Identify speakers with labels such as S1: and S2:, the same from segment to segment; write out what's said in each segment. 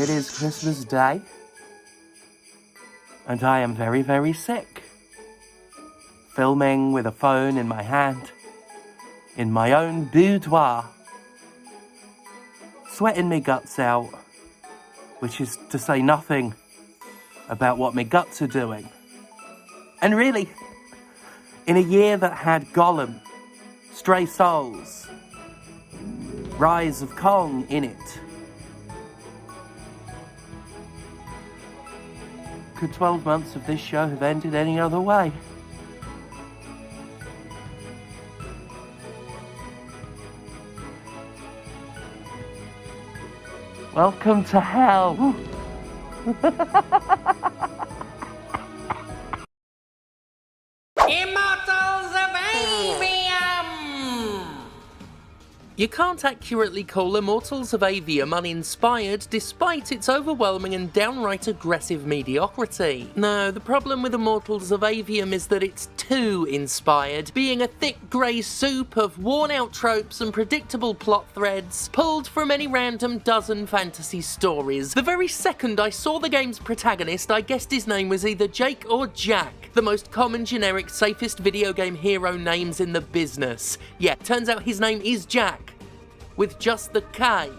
S1: It is Christmas Day, and I am very, very sick. Filming with a phone in my hand, in my own boudoir, sweating me guts out, which is to say nothing about what my guts are doing. And really, in a year that had Gollum, Stray Souls, Rise of Kong in it, could 12 months of this show have ended any other way? Welcome to hell.
S2: Immortals of Avium! You can't accurately call Immortals of Avium uninspired despite its overwhelming and downright aggressive mediocrity. No, the problem with Immortals of Avium is that it's too inspired, being a thick grey soup of worn-out tropes and predictable plot threads pulled from any random dozen fantasy stories. The very second I saw the game's protagonist, I guessed his name was either Jake or Jack, the most common generic safest video game hero names in the business. Yeah, turns out his name is Jack, with just the K.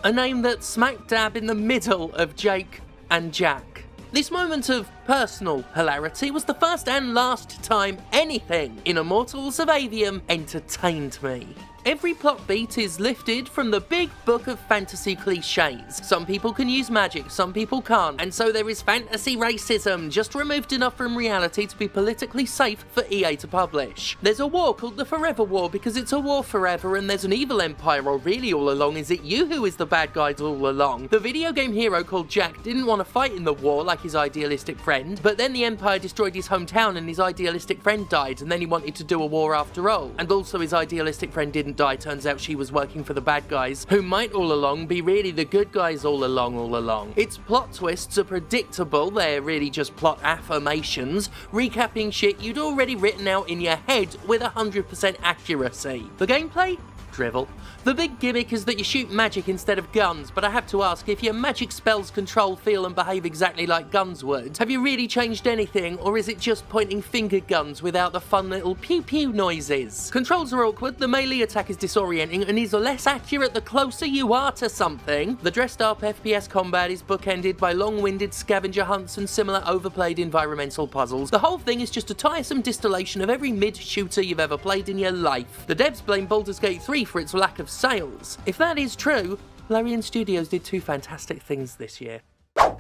S2: A name that's smack dab in the middle of Jake and Jack. This moment of personal hilarity was the first and last time anything in Immortals of Avium entertained me. Every plot beat is lifted from the big book of fantasy cliches. Some people can use magic, some people can't, and so there is fantasy racism, just removed enough from reality to be politically safe for EA to publish. There's a war called the Forever War because it's a war forever, and there's an evil empire, or really all along is it you who is the bad guys all along? The video game hero called Jack didn't want to fight in the war like his idealistic friend, but then the empire destroyed his hometown and his idealistic friend died, and then he wanted to do a war after all. And also his idealistic friend didn't die, turns out she was working for the bad guys, who might all along be really the good guys all along. Its plot twists are predictable, they're really just plot affirmations, recapping shit you'd already written out in your head with 100% accuracy. The gameplay? Drivel. The big gimmick is that you shoot magic instead of guns, but I have to ask, if your magic spells control, feel and behave exactly like guns would, have you really changed anything, or is it just pointing finger guns without the fun little pew pew noises? Controls are awkward, the melee attack is disorienting, and is less accurate the closer you are to something. The dressed up FPS combat is bookended by long-winded scavenger hunts and similar overplayed environmental puzzles. The whole thing is just a tiresome distillation of every mid-shooter you've ever played in your life. The devs blame Baldur's Gate 3 for its lack of sales. If that is true, Larian Studios did two fantastic things this year.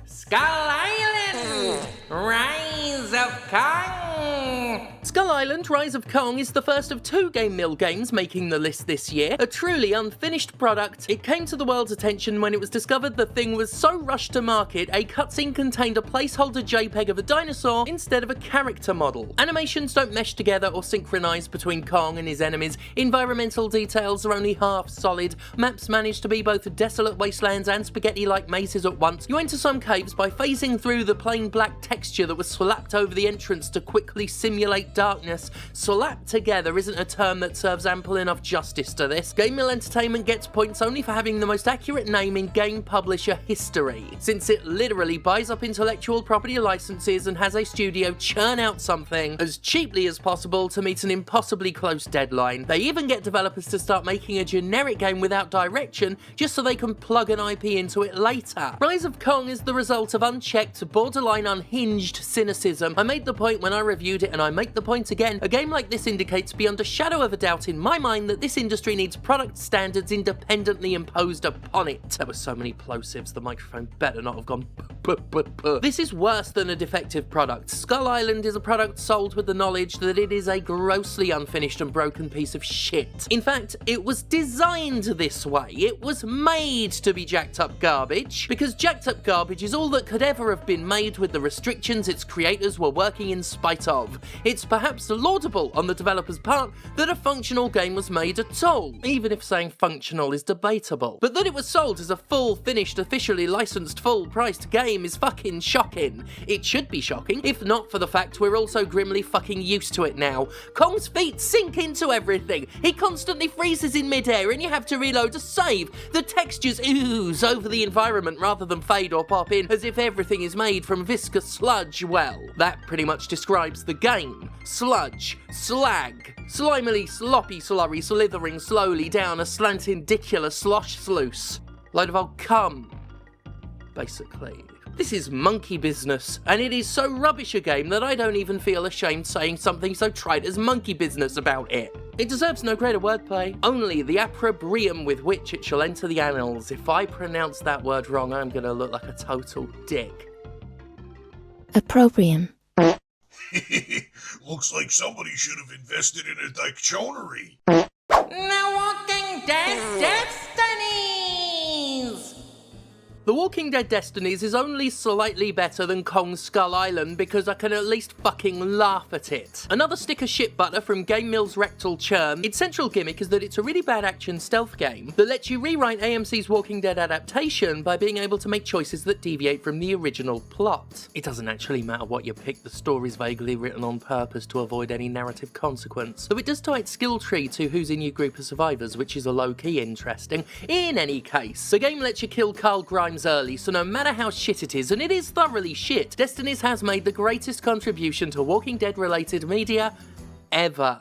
S2: Skull Island! Rise of Kong! Skull Island Rise of Kong is the first of two Game Mill games making the list this year. A truly unfinished product. It came to the world's attention when it was discovered the thing was so rushed to market, a cutscene contained a placeholder JPEG of a dinosaur instead of a character model. Animations don't mesh together or synchronize between Kong and his enemies. Environmental details are only half solid. Maps manage to be both desolate wastelands and spaghetti-like mazes at once. You enter some caves by phasing through the plain black texture that was slapped over the entrance to quickly simulate darkness. Slapped together isn't a term that serves ample enough justice to this. Game Mill Entertainment gets points only for having the most accurate name in game publisher history, since it literally buys up intellectual property licenses and has a studio churn out something as cheaply as possible to meet an impossibly close deadline. They even get developers to start making a generic game without direction just so they can plug an IP into it later. Rise of Kong is the result of unchecked, borderline unhinged cynicism. I made the point when I reviewed it, and I make the point again. A game like this indicates beyond a shadow of a doubt in my mind that this industry needs product standards independently imposed upon it. There were so many plosives, the microphone better not have gone This is worse than a defective product. Skull Island is a product sold with the knowledge that it is a grossly unfinished and broken piece of shit. In fact, it was designed this way. It was made to be jacked up garbage, because jacked up garbage is all that could ever have been made with the restrictions its creators were working in spite of. It's perhaps laudable on the developer's part that a functional game was made at all, even if saying functional is debatable. But that it was sold as a full, finished, officially licensed, full-priced game game is fucking shocking. It should be shocking, if not for the fact we're also grimly fucking used to it now. Kong's feet sink into everything. He constantly freezes in midair and you have to reload a save. The textures ooze over the environment rather than fade or pop in as if everything is made from viscous sludge. Well, that pretty much describes the game. Sludge, slag, slimily sloppy slurry slithering slowly down a slantindicular slosh sluice. Load of old cum, basically. This is monkey business, and it is so rubbish a game that I don't even feel ashamed saying something so trite as monkey business about it. It deserves no greater wordplay, only the opprobrium with which it shall enter the annals. If I pronounce that word wrong, I'm gonna look like a total dick.
S3: Opprobrium.
S4: Looks like somebody should have invested in a dictionary.
S2: The Walking Dead Destinies! The Walking Dead Destinies is only slightly better than Kong Skull Island because I can at least fucking laugh at it. Another stick of shit butter from Game Mill's Rectal Churn. Its central gimmick is that it's a really bad action stealth game that lets you rewrite AMC's Walking Dead adaptation by being able to make choices that deviate from the original plot. It doesn't actually matter what you pick, the story's vaguely written on purpose to avoid any narrative consequence, though it does tie its skill tree to who's in your group of survivors, which is a low-key interesting. In any case, the game lets you kill Carl Grimes early, so no matter how shit it is, and it is thoroughly shit, Destinies has made the greatest contribution to Walking Dead related media ever.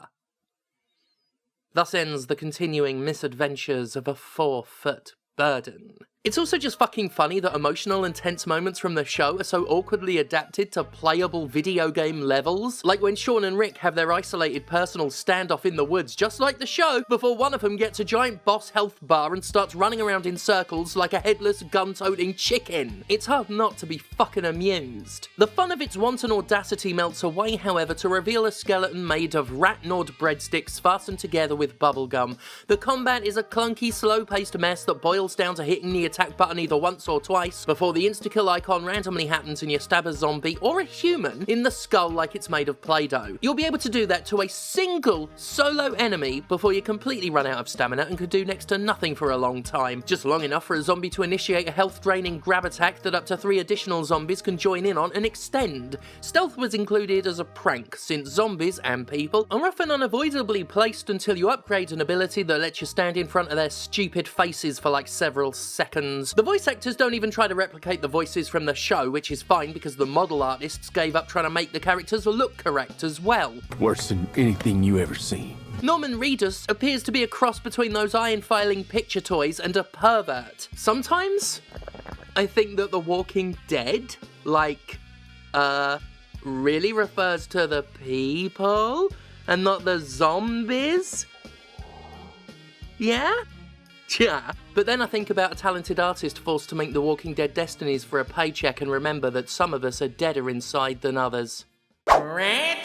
S2: Thus ends the continuing misadventures of a 4-foot burden. It's also just fucking funny that emotional and tense moments from the show are so awkwardly adapted to playable video game levels. Like when Sean and Rick have their isolated personal standoff in the woods, just like the show, before one of them gets a giant boss health bar and starts running around in circles like a headless gun-toting chicken. It's hard not to be fucking amused. The fun of its wanton audacity melts away, however, to reveal a skeleton made of rat-gnawed breadsticks fastened together with bubblegum. The combat is a clunky, slow-paced mess that boils down to hitting the attack button either once or twice before the insta-kill icon randomly happens and you stab a zombie or a human in the skull like it's made of Play-Doh. You'll be able to do that to a single solo enemy before you completely run out of stamina and could do next to nothing for a long time. Just long enough for a zombie to initiate a health-draining grab attack that up to 3 additional zombies can join in on and extend. Stealth was included as a prank, since zombies and people are often unavoidably placed until you upgrade an ability that lets you stand in front of their stupid faces for like several seconds. The voice actors don't even try to replicate the voices from the show, which is fine because the model artists gave up trying to make the characters look correct as well.
S5: Worse than anything you ever seen.
S2: Norman Reedus appears to be a cross between those iron-filing picture toys and a pervert. Sometimes, I think that The Walking Dead, really refers to the people and not the zombies. Yeah? Yeah, but then I think about a talented artist forced to make The Walking Dead Destinies for a paycheck and remember that some of us are deader inside than others. Redfall!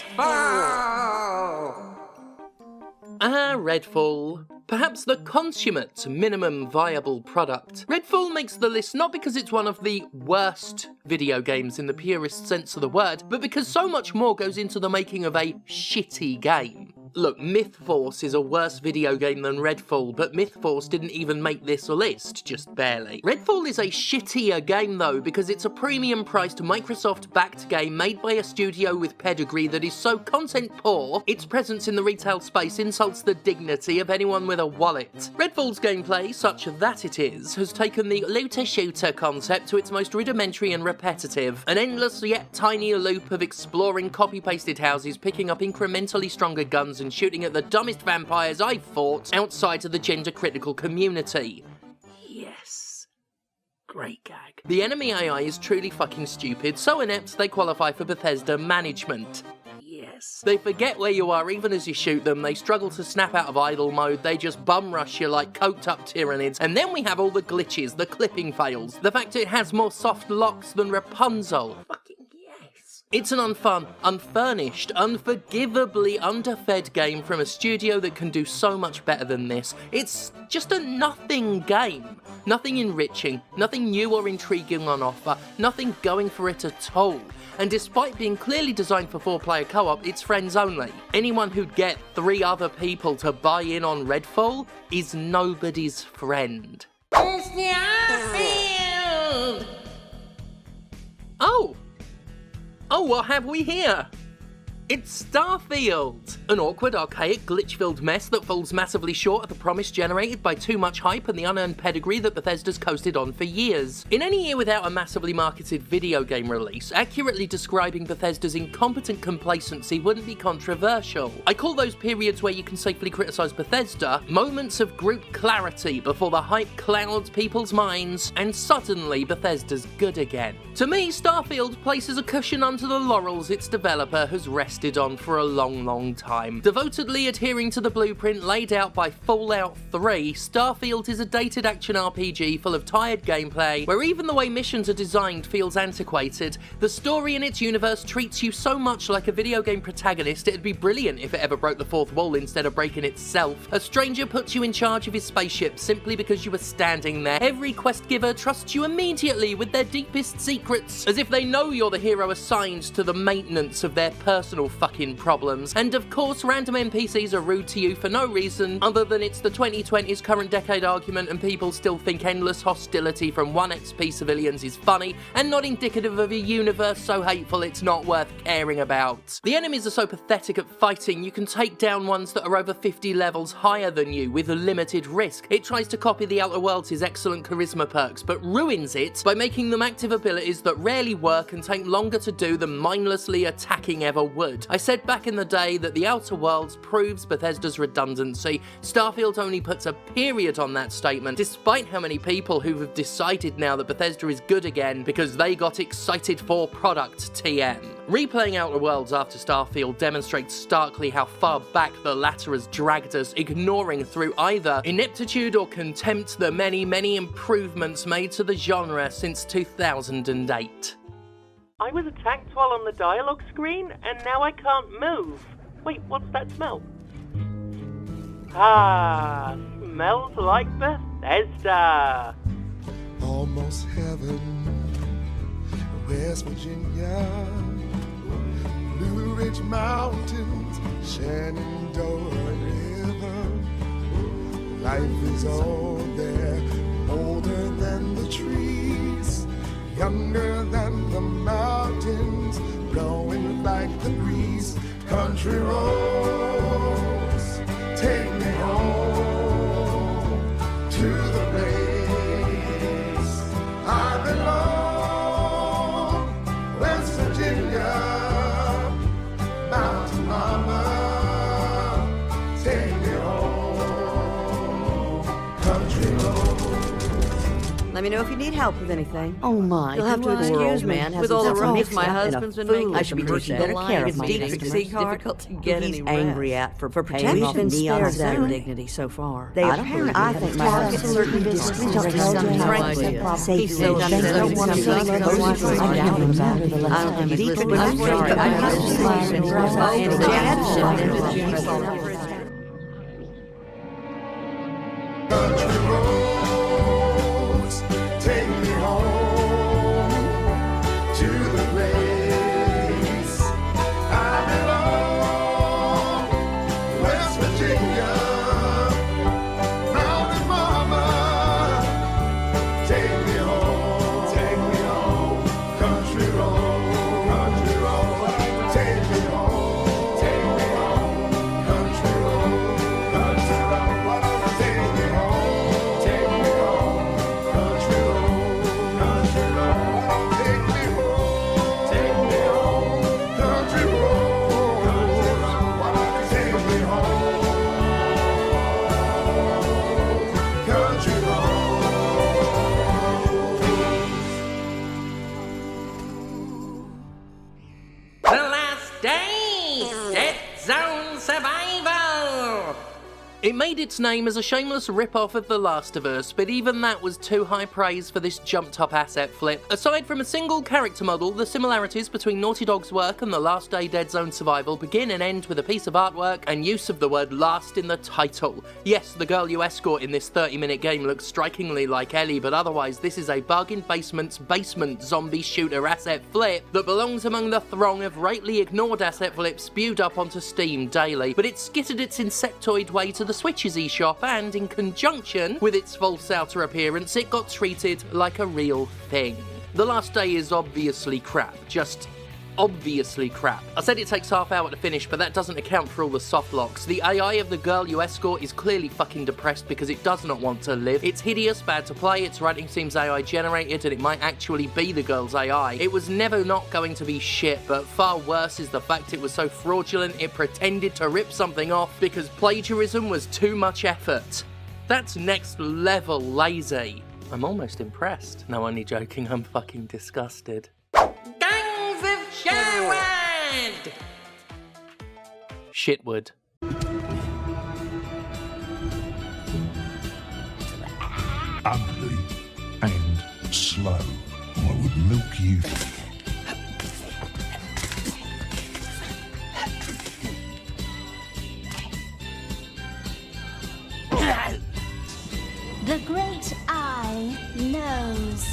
S2: Redfall. Perhaps the consummate minimum viable product. Redfall makes the list not because it's one of the worst video games in the purest sense of the word, but because so much more goes into the making of a shitty game. Look, MythForce is a worse video game than Redfall, but MythForce didn't even make this list, just barely. Redfall is a shittier game though, because it's a premium-priced Microsoft-backed game made by a studio with pedigree that is so content-poor, its presence in the retail space insults the dignity of anyone with a wallet. Redfall's gameplay, such that it is, has taken the looter-shooter concept to its most rudimentary and repetitive, an endless yet tiny loop of exploring copy-pasted houses, picking up incrementally stronger guns and shooting at the dumbest vampires I've fought outside of the gender-critical community. Yes. Great gag. The enemy AI is truly fucking stupid, so inept they qualify for Bethesda management. Yes. They forget where you are even as you shoot them, they struggle to snap out of idle mode, they just bum rush you like coked up tyrannids, and then we have all the glitches, the clipping fails, the fact it has more soft locks than Rapunzel. Fucking yes. It's an unfun, unfurnished, unforgivably underfed game from a studio that can do so much better than this. It's just a nothing game. Nothing enriching, nothing new or intriguing on offer, nothing going for it at all. And despite being clearly designed for 4-player co-op, it's friends only. Anyone who'd get 3 other people to buy in on Redfall is nobody's friend. Oh! Oh, what have we here? It's Starfield! An awkward, archaic, glitch-filled mess that falls massively short of the promise generated by too much hype and the unearned pedigree that Bethesda's coasted on for years. In any year without a massively marketed video game release, accurately describing Bethesda's incompetent complacency wouldn't be controversial. I call those periods where you can safely criticise Bethesda moments of group clarity before the hype clouds people's minds and suddenly Bethesda's good again. To me, Starfield places a cushion under the laurels its developer has rested on for a long time. Devotedly adhering to the blueprint laid out by Fallout 3, Starfield is a dated action RPG full of tired gameplay, where even the way missions are designed feels antiquated. The story in its universe treats you so much like a video game protagonist it'd be brilliant if it ever broke the fourth wall instead of breaking itself. A stranger puts you in charge of his spaceship simply because you were standing there. Every quest giver trusts you immediately with their deepest secrets, as if they know you're the hero assigned to the maintenance of their personal fucking problems. And of course, random NPCs are rude to you for no reason other than it's the 2020s current decade argument and people still think endless hostility from 1XP civilians is funny and not indicative of a universe so hateful it's not worth caring about. The enemies are so pathetic at fighting you can take down ones that are over 50 levels higher than you with a limited risk. It tries to copy the Outer Worlds' excellent charisma perks but ruins it by making them active abilities that rarely work and take longer to do than mindlessly attacking ever would. I said back in the day that the Outer Worlds proves Bethesda's redundancy. Starfield only puts a period on that statement, despite how many people who have decided now that Bethesda is good again because they got excited for product TM. Replaying Outer Worlds after Starfield demonstrates starkly how far back the latter has dragged us, ignoring through either ineptitude or contempt the many improvements made to the genre since 2008.
S1: I was attacked while on the dialogue screen, and now I can't move. Wait, what's that smell? Ah, smells like Bethesda.
S3: Almost heaven, West Virginia, Blue Ridge Mountains, Shenandoah River. Life is all there, older than the trees, younger than the mountains, blowing like the breeze. Country roads, take me home to the place I belong. West Virginia, Mountain Mama, take me home. Country roads.
S6: Let me know if you need help with anything.
S7: Oh my,
S6: You'll have to excuse me
S7: man
S6: with all the
S7: has
S6: runs
S7: mixed
S6: my
S7: up in a
S6: husband's been making.
S7: I should be taking better care of my customers.
S6: It's difficult to get
S7: He's
S6: any
S7: angry
S6: rest.
S7: at for
S6: For
S7: paying off
S6: protection,
S7: neon
S6: spares
S7: zone.
S6: their dignity so far.
S7: They apparently I think my husband certainly disagrees with
S6: Just
S7: his
S6: no
S7: frankly.
S6: idea.
S7: Say
S6: He said
S7: they
S6: that
S7: don't want to
S6: he
S7: see
S6: comes
S7: those
S6: back,
S7: ones
S6: goes
S7: I
S6: back,
S7: doubt him
S6: goes
S7: about
S6: back.
S7: the
S6: I don't
S7: last
S6: think he's
S7: time.
S6: listening.
S7: I'm sorry, I have to
S3: Country roads, take me home to the place I belong. West Virginia, Mountain Mama, take me home, country road, take me home, country road, take me home, country road, take me home, country road, take me home, country road.
S2: The last day! Death Zone Survival! It made its name as a shameless rip-off of The Last of Us, but even that was too high praise for this jump-top asset flip. Aside from a single character model, the similarities between Naughty Dog's work and The Last Day Dead Zone Survival begin and end with a piece of artwork and use of the word last in the title. Yes, the girl you escort in this 30-minute game looks strikingly like Ellie, but otherwise this is a bargain basement's basement zombie shooter asset flip that belongs among the throng of rightly ignored asset flips spewed up onto Steam daily. But it skittered its insectoid way to the Switch's eShop, and in conjunction with its false outer appearance, it got treated like a real thing. The last day is obviously crap, just obviously crap. I said it takes half hour to finish, but that doesn't account for all the soft locks. The AI of the girl you escort is clearly fucking depressed because it does not want to live. It's hideous, bad to play, its writing seems AI generated, and it might actually be the girl's AI. It was never not going to be shit, but far worse is the fact it was so fraudulent it pretended to rip something off because plagiarism was too much effort. That's next level lazy. I'm almost impressed. No, only joking, I'm fucking disgusted. Gangs of Sherwood! Shitwood.
S4: Ugly and slow. I would milk you.
S8: The great eye knows.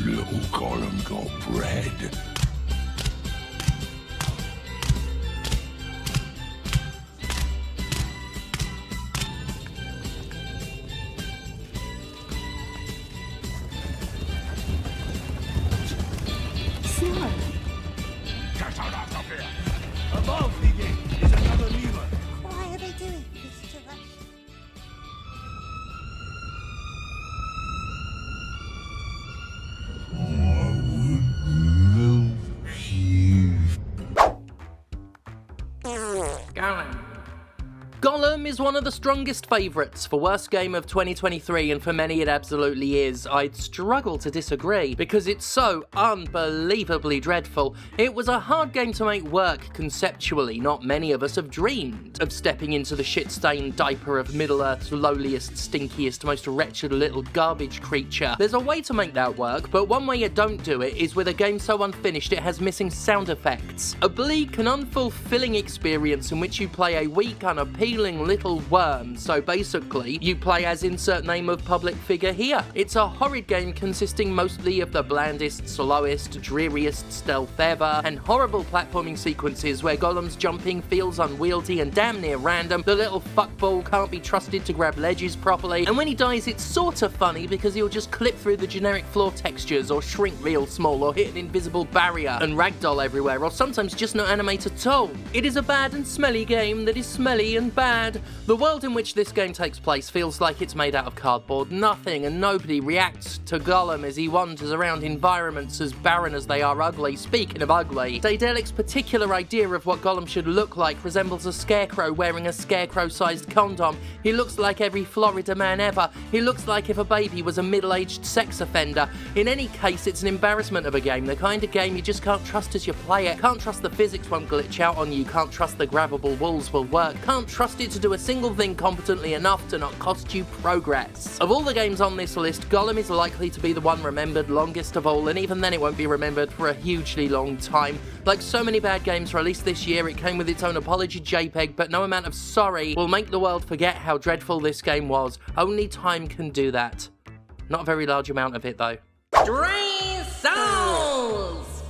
S4: Little Gollum got bread.
S8: Snow.
S4: Get out of here! Above the is another lever.
S8: Why are they doing this to us?
S4: I would milk you.
S2: Gollum is one of the strongest favourites for worst game of 2023, and for many it absolutely is. I'd struggle to disagree, because it's so unbelievably dreadful. It was a hard game to make work conceptually. Not many of us have dreamed of stepping into the shit-stained diaper of Middle-earth's lowliest, stinkiest, most wretched little garbage creature. There's a way to make that work, but one way you don't do it is with a game so unfinished it has missing sound effects. A bleak and unfulfilling experience in which you play a weak, unappealing little worm. So basically, you play as insert name of public figure here. It's a horrid game consisting mostly of the blandest, slowest, dreariest stealth ever, and horrible platforming sequences where Gollum's jumping feels unwieldy and damn near random. The little fuckball can't be trusted to grab ledges properly, and when he dies it's sorta funny because he'll just clip through the generic floor textures or shrink real small or hit an invisible barrier and ragdoll everywhere, or sometimes just not animate at all. It is a bad and smelly game that is smelly and bad. The world in which this game takes place feels like it's made out of cardboard. Nothing and nobody reacts to Gollum as he wanders around environments as barren as they are ugly. Speaking of ugly, Daedelic's particular idea of what Gollum should look like resembles a scarecrow wearing a scarecrow-sized condom. He looks like every Florida man ever. He looks like if a baby was a middle-aged sex offender. In any case, it's an embarrassment of a game, the kind of game you just can't trust as you play it. Can't trust the physics won't glitch out on you, can't trust the grabbable walls will work, can't trust it to do a single thing competently enough to not cost you progress. Of all the games on this list, Gollum is likely to be the one remembered longest of all, and even then it won't be remembered for a hugely long time. Like so many bad games released this year, it came with its own apology JPEG, but no amount of sorry will make the world forget how dreadful this game was. Only time can do that. Not a very large amount of it though. Stray Souls!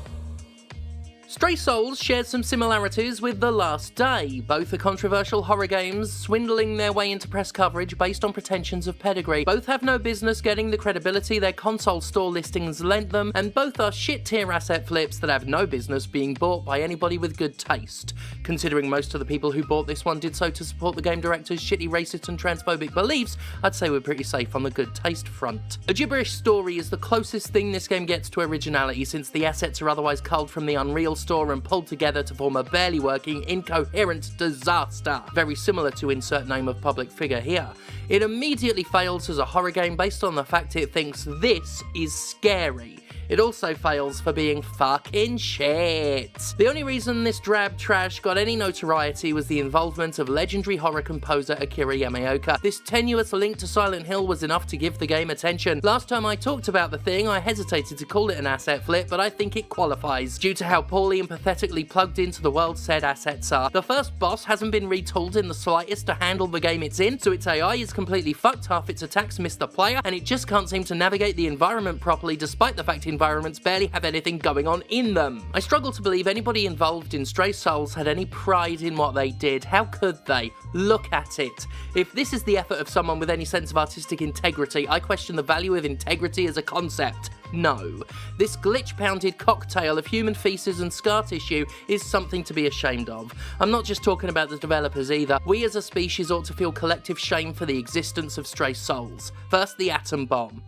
S2: Stray Souls shares some similarities with The Last Day. Both are controversial horror games, swindling their way into press coverage based on pretensions of pedigree. Both have no business getting the credibility their console store listings lent them, and both are shit-tier asset flips that have no business being bought by anybody with good taste. Considering most of the people who bought this one did so to support the game director's shitty racist and transphobic beliefs, I'd say we're pretty safe on the good taste front. A gibberish story is the closest thing this game gets to originality, since the assets are otherwise culled from the Unreal store and pulled together to form a barely working, incoherent disaster. Very similar to insert name of public figure here. It immediately fails as a horror game based on the fact it thinks this is scary. It also fails for being fucking shit. The only reason this drab trash got any notoriety was the involvement of legendary horror composer Akira Yamaoka. This tenuous link to Silent Hill was enough to give the game attention. Last time I talked about the thing, I hesitated to call it an asset flip, but I think it qualifies, due to how poorly and pathetically plugged into the world said assets are. The first boss hasn't been retooled in the slightest to handle the game it's in, so its AI is completely fucked, half its attacks miss the player, and it just can't seem to navigate the environment properly despite the fact environments barely have anything going on in them. I struggle to believe anybody involved in Stray Souls had any pride in what they did. How could they? Look at it. If this is the effort of someone with any sense of artistic integrity, I question the value of integrity as a concept. No. This glitch-pounded cocktail of human feces and scar tissue is something to be ashamed of. I'm not just talking about the developers either. We as a species ought to feel collective shame for the existence of Stray Souls. First the atom bomb.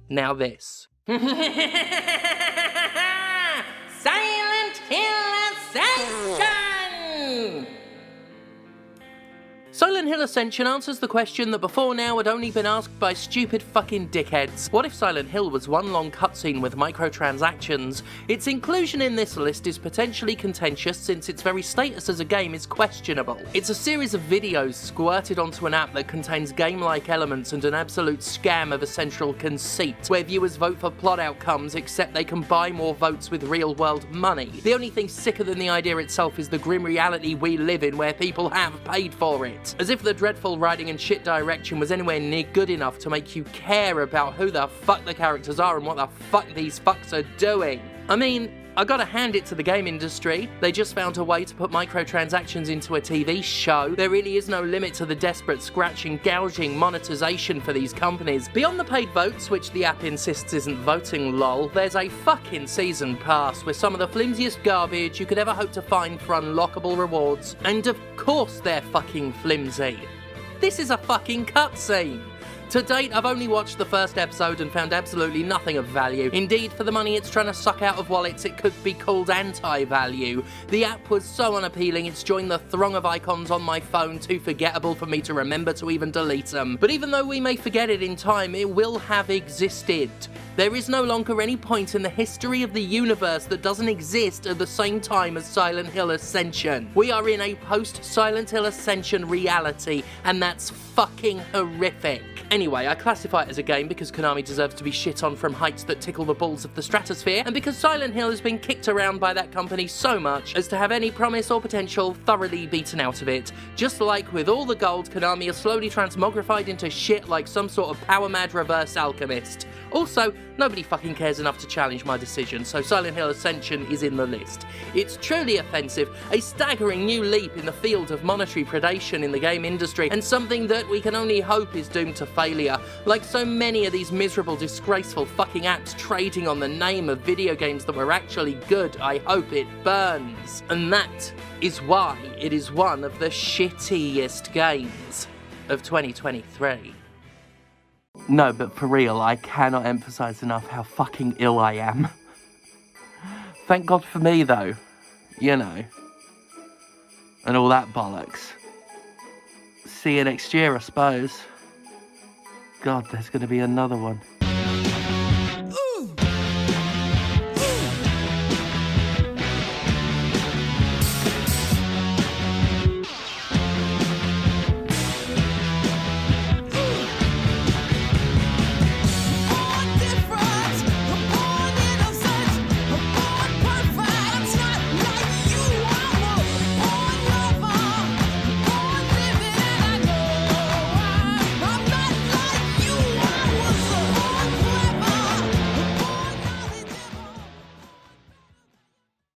S2: Now this. Silent Hill Ascension! Silent Hill Ascension answers the question that before now had only been asked by stupid fucking dickheads. What if Silent Hill was one long cutscene with microtransactions? Its inclusion in this list is potentially contentious since its very status as a game is questionable. It's a series of videos squirted onto an app that contains game-like elements and an absolute scam of a central conceit, where viewers vote for plot outcomes except they can buy more votes with real-world money. The only thing sicker than the idea itself is the grim reality we live in where people have paid for it. As if the dreadful writing and shit direction was anywhere near good enough to make you care about who the fuck the characters are and what the fuck these fucks are doing. I mean, I gotta hand it to the game industry. They just found a way to put microtransactions into a TV show. There really is no limit to the desperate scratching, gouging monetization for these companies. Beyond the paid votes, which the app insists isn't voting lol, there's a fucking season pass with some of the flimsiest garbage you could ever hope to find for unlockable rewards. And of course they're fucking flimsy. This is a fucking cutscene. To date, I've only watched the first episode and found absolutely nothing of value. Indeed, for the money it's trying to suck out of wallets, it could be called anti-value. The app was so unappealing, it's joined the throng of icons on my phone too forgettable for me to remember to even delete them. But even though we may forget it in time, it will have existed. There is no longer any point in the history of the universe that doesn't exist at the same time as Silent Hill Ascension. We are in a post-Silent Hill Ascension reality, and that's fucking horrific. Anyway, I classify it as a game because Konami deserves to be shit on from heights that tickle the balls of the stratosphere, and because Silent Hill has been kicked around by that company so much as to have any promise or potential thoroughly beaten out of it. Just like with all the gold, Konami has slowly transmogrified into shit like some sort of power-mad reverse alchemist. Also, nobody fucking cares enough to challenge my decision, so Silent Hill Ascension is in the list. It's truly offensive, a staggering new leap in the field of monetary predation in the game industry, and something that we can only hope is doomed to failure. Like so many of these miserable, disgraceful fucking apps trading on the name of video games that were actually good, I hope it burns. And that is why it is one of the shittiest games of 2023.
S1: No, but for real, I cannot emphasize enough how fucking ill I am. Thank God for me, though. You know. And all that bollocks. See you next year, I suppose. God, there's going to be another one.